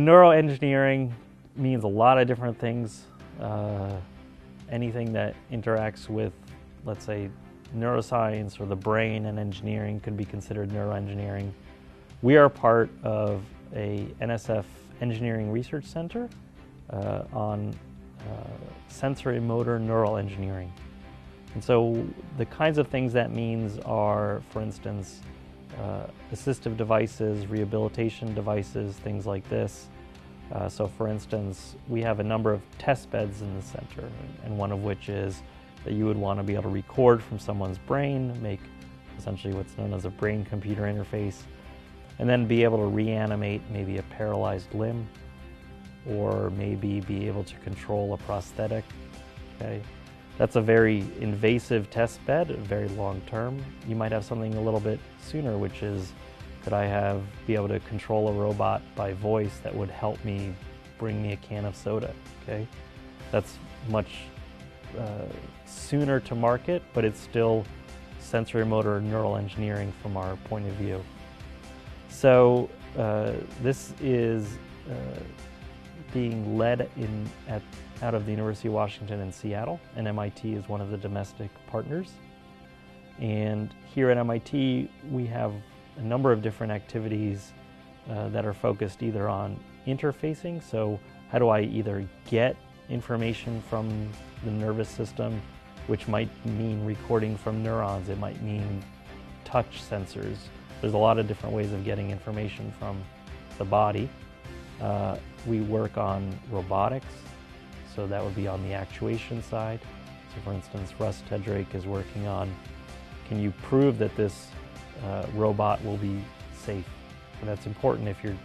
Neuroengineering means a lot of different things. Anything that interacts with, let's say, neuroscience or the brain and engineering could be considered neuroengineering. We are part of a NSF Engineering Research Center on sensorimotor neural engineering. And so the kinds of things that means are, for instance, assistive devices, rehabilitation devices, things like this. So for instance, we have a number of test beds in the center, and one of which is that you would want to be able to record from someone's brain, make essentially what's known as a brain-computer interface, and then be able to reanimate maybe a paralyzed limb, or maybe be able to control a prosthetic. Okay? That's a very invasive test bed, very long term. You might have something a little bit sooner, which is, could I be able to control a robot by voice that would help me bring me a can of soda? Okay, that's much sooner to market, but it's still sensorimotor neural engineering from our point of view. So this is being led out of the University of Washington in Seattle, and MIT is one of the domestic partners. And here at MIT, we have a number of different activities that are focused either on interfacing, so how do I either get information from the nervous system, which might mean recording from neurons, it might mean touch sensors. There's a lot of different ways of getting information from the body. We work on robotics, so that would be on the actuation side. So for instance, Russ Tedrake is working on, can you prove that this robot will be safe? And that's important if you're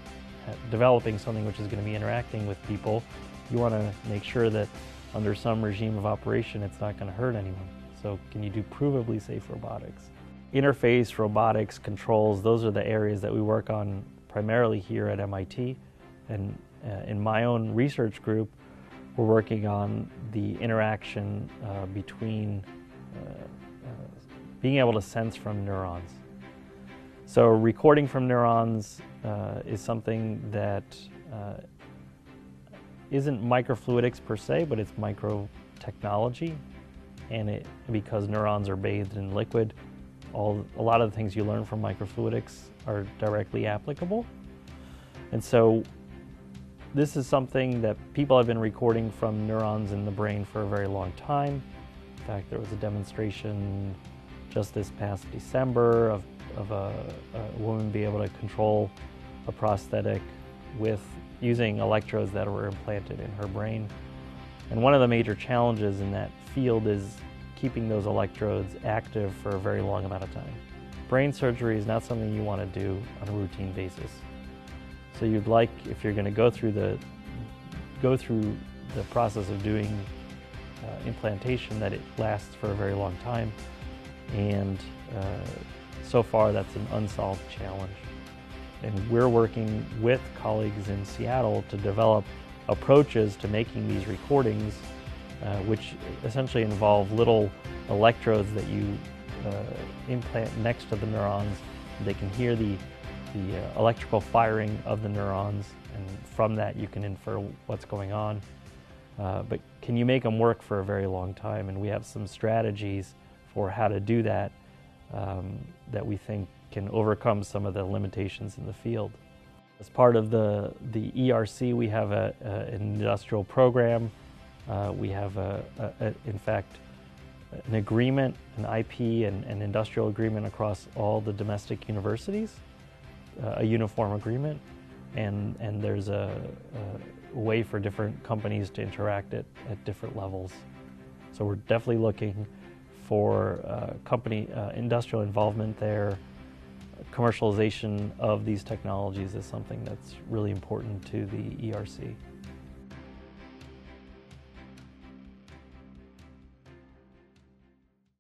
developing something which is going to be interacting with people. You want to make sure that under some regime of operation it's not going to hurt anyone. So can you do provably safe robotics? Interface, robotics, controls, those are the areas that we work on primarily here at MIT. And in my own research group, we're working on the interaction between being able to sense from neurons. So recording from neurons is something that isn't microfluidics per se, but it's microtechnology. And because neurons are bathed in liquid, a lot of the things you learn from microfluidics are directly applicable. And so this is something that people have been recording from neurons in the brain for a very long time. In fact, there was a demonstration just this past December of a woman being able to control a prosthetic with using electrodes that were implanted in her brain. And one of the major challenges in that field is keeping those electrodes active for a very long amount of time. Brain surgery is not something you want to do on a routine basis. So you'd like, if you're going to go through the process of doing implantation, that it lasts for a very long time. And so far, that's an unsolved challenge. And we're working with colleagues in Seattle to develop approaches to making these recordings, which essentially involve little electrodes that you implant next to the neurons. They can hear the electrical firing of the neurons, and from that you can infer what's going on. But can you make them work for a very long time? And we have some strategies for how to do that that we think can overcome some of the limitations in the field. As part of the ERC, we have an industrial program. We have, in fact, an agreement, an IP and industrial agreement across all the domestic universities, a uniform agreement, and there's a way for different companies to interact at different levels. So we're definitely looking for industrial involvement there. Commercialization of these technologies is something that's really important to the ERC.